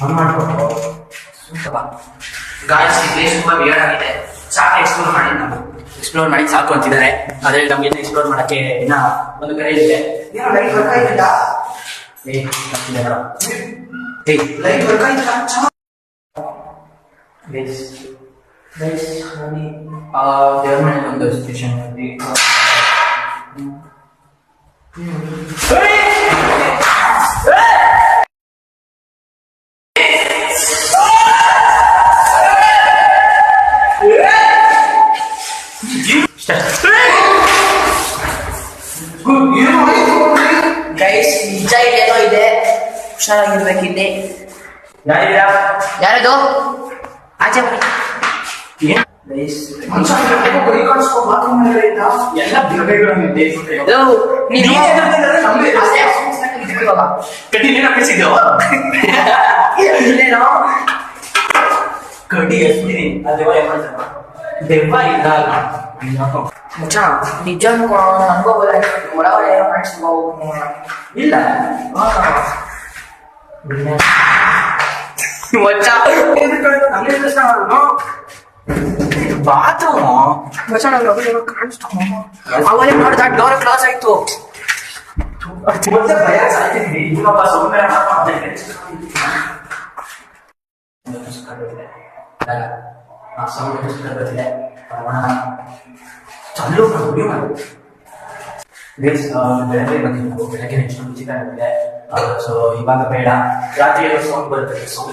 On ಮಾಡ್ಕೊಂಡು guys ಈ place ತುಂಬಾ ವಿಯರ್ಡ್ ಆಗಿದೆ. ಸಾಕು ಎಕ್ಸ್ಪ್ಲೋರ್ ಮಾಡಿ ಸಾಕು ಅಂತಿದ್ದಾರೆ. ಆದ್ರೆ ನಮ್ಗೆ ಎಕ್ಸ್ಪ್ಲೋರ್ ಮಾಡಕ್ಕೆ ಇನ್ನ ಒಂದು ಕಡೆ ಇದೆ. ಏನೋ ಲೈಟ್ ವರ್ಕ್ ಆಯ್ತಿಲ್ಲ. ಲೈಟ್ ವರ್ಕ್ ಆಯ್ತಿಲ್ಲ. ದೇವ್ರ ಮನೆ ಒಂದು ಸ್ಟೇಷನ್ ಗೈಸ್ ನಿಜ ಇಲ್ಲೇನೋ ಇದೆ, ಹುಷಾರಾಗಿರ್ಬೇಕಿಲ್ಲಿ. ಯಾರದು? ಆಚೆ ಬನ್ನಿ. ಮುಚ್ಚ ನಿಜ ನಂಗೋ ಒಳಗಡೆ ಏನೋ ಕಾಣಿಸ್ಕೋ. ಇಲ್ಲ ಬಾತ್ರೂಮ್ ಅವಲೇ ನೋಡ್ದ ಡೋರ್ ಕ್ಲೋಸ್ ಆಯ್ತು. ಬೆಳಗ್ಗೆ ನೆಕ್ಸ್ಟ್ ಚಿಕನ್ ಆಗಿದೆ. ಸೊ ಇವಾಗ ಬೇಡ, ರಾತ್ರಿ ಸೌಂಡ್ ಬರುತ್ತೆ. ಸೌಂಡ್